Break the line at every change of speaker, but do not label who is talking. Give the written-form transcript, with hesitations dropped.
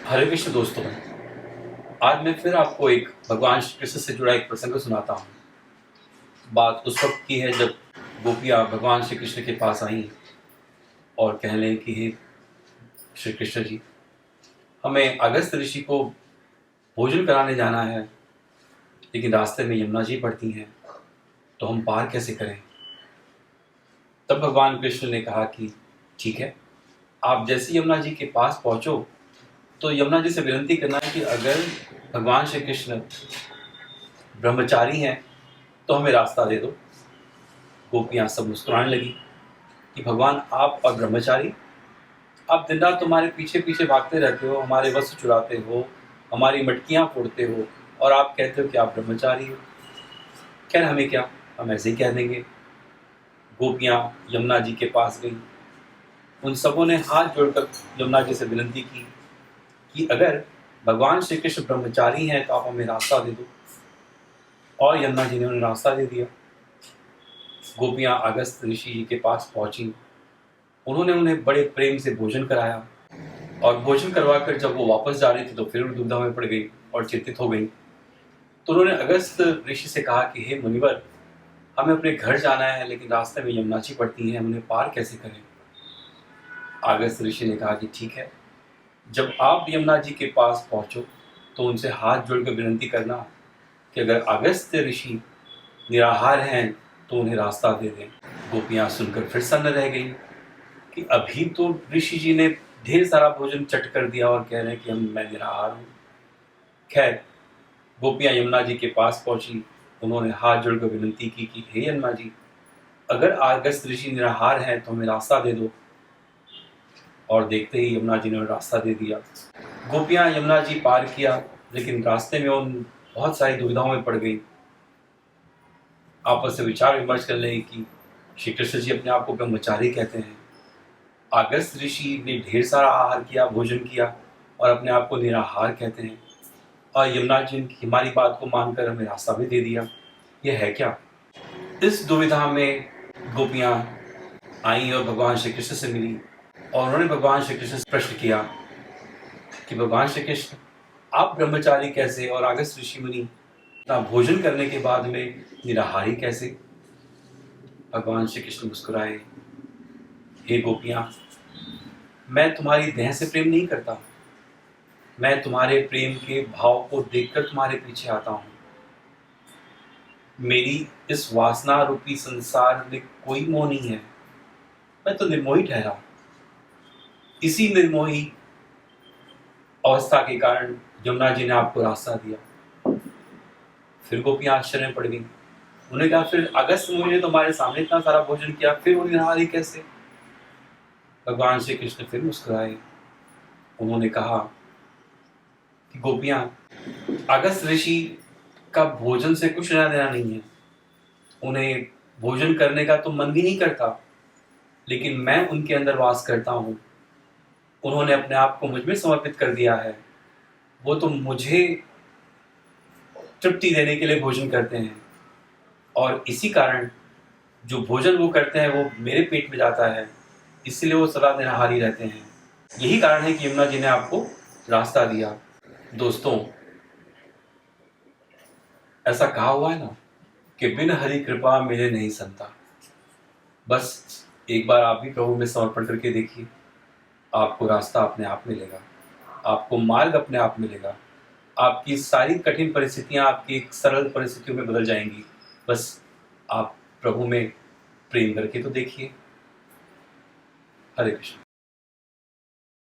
हरे कृष्ण दोस्तों, आज मैं फिर आपको एक भगवान श्री कृष्ण से जुड़ा एक प्रसंग सुनाता हूँ। बात उस वक्त की है जब गोपियाँ भगवान श्री कृष्ण के पास आईं और कहने लगी कि हे श्री कृष्ण जी, हमें अगस्त ऋषि को भोजन कराने जाना है, लेकिन रास्ते में यमुना जी पड़ती हैं, तो हम पार कैसे करें। तब भगवान कृष्ण ने कहा कि ठीक है, आप जैसे यमुना जी के पास पहुँचो तो यमुना जी से विनती करना है कि अगर भगवान श्री कृष्ण ब्रह्मचारी हैं तो हमें रास्ता दे दो। गोपियाँ सब मुस्कुराने लगी कि भगवान, आप और ब्रह्मचारी, आप दिन रात तुम्हारे पीछे पीछे भागते रहते हो, हमारे वस्त्र चुराते हो, हमारी मटकियाँ फोड़ते हो, और आप कहते हो कि आप ब्रह्मचारी हो। खैर, हमें क्या, हम ऐसे ही कह देंगे। गोपियाँ यमुना जी के पास गईं। उन सबों ने हाथ जोड़कर यमुना जी से विनती की कि अगर भगवान श्री कृष्ण ब्रह्मचारी हैं तो आप हमें रास्ता दे दो। और यमुना जी ने उन्हें रास्ता दे दिया। गोपियाँ अगस्त ऋषि जी के पास पहुंची। उन्होंने उन्हें बड़े प्रेम से भोजन कराया, और भोजन करवाकर जब वो वापस जा रही थी तो फिर दुविधा में पड़ गई और चिंतित हो गई। तो उन्होंने अगस्त ऋषि से कहा कि हे मुनिवर, हमें अपने घर जाना है, लेकिन रास्ते में यमुना जी पड़ती हैं, हम उन्हें पार कैसे करें। अगस्त ऋषि ने कहा कि ठीक है, जब आप यमुना जी के पास पहुंचो तो उनसे हाथ जोड़कर विनती करना कि अगर अगस्त ऋषि निराहार हैं तो उन्हें रास्ता दे दें। गोपियाँ सुनकर फिर सन्न रह गई कि अभी तो ऋषि जी ने ढेर सारा भोजन चट कर दिया और कह रहे हैं कि मैं निराहार हूँ। खैर, गोपियाँ यमुना जी के पास पहुंची। उन्होंने हाथ जोड़कर विनती की कि हे यमुना जी, अगर अगस्त ऋषि निराहार हैं तो हमें रास्ता दे दो। और देखते ही यमुना जी ने उन्हें रास्ता दे दिया। गोपियाँ यमुना जी पार किया, लेकिन रास्ते में उन बहुत सारी दुविधाओं में पड़ गई। आपस में विचार विमर्श कर रही कि श्री कृष्ण जी अपने आप को ब्रह्मचारी कहते हैं, अगस्त ऋषि ने ढेर सारा आहार किया, भोजन किया, और अपने आप को निराहार कहते हैं, और यमुना जी ने हमारी बात को मानकर हमें रास्ता भी दे दिया। यह है क्या। इस दुविधा में गोपियाँ आईं और भगवान श्री कृष्ण से मिली, और उन्होंने भगवान श्री कृष्ण से प्रश्न किया कि भगवान श्री कृष्ण, आप ब्रह्मचारी कैसे, और अगस्त ऋषि मुनि इतना भोजन करने के बाद में निराहारी कैसे। भगवान श्री कृष्ण मुस्कुराए, हे गोपियाँ, मैं तुम्हारी देह से प्रेम नहीं करता, मैं तुम्हारे प्रेम के भाव को देखकर तुम्हारे पीछे आता हूँ। मेरी इस वासना रूपी संसार में कोई मोह नहीं है, मैं तो निर्मोही ठहरा। इसी निर्मोही अवस्था के कारण यमुना जी ने आपको रास्ता दिया। फिर गोपियाँ आश्चर्य में पड़ गई। उन्होंने कहा, फिर अगस्त मुनि ने तुम्हारे सामने इतना सारा भोजन किया, फिर वो निराहारी कैसे। भगवान श्री कृष्ण फिर मुस्कुराए। उन्होंने कहा कि गोपियाँ, अगस्त ऋषि का भोजन से कुछ लेना देना नहीं है, उन्हें भोजन करने का तो मन भी नहीं करता, लेकिन मैं उनके अंदर वास करता हूँ। उन्होंने अपने आप को मुझ में समर्पित कर दिया है, वो तो मुझे तृप्ति देने के लिए भोजन करते हैं, और इसी कारण जो भोजन वो करते हैं वो मेरे पेट में जाता है, इसलिए वो सदा निराहारी रहते हैं। यही कारण है कि यमुना जी ने आपको रास्ता दिया। दोस्तों, ऐसा कहा हुआ है ना कि बिन हरि कृपा मिले नहीं संता। बस एक बार आप भी प्रभु में समर्पण करके देखिए, आपको रास्ता अपने आप मिलेगा, आपको मार्ग अपने आप मिलेगा, आपकी सारी कठिन परिस्थितियां आपकी सरल परिस्थितियों में बदल जाएंगी। बस आप प्रभु में प्रेम करके तो देखिए। हरे कृष्ण।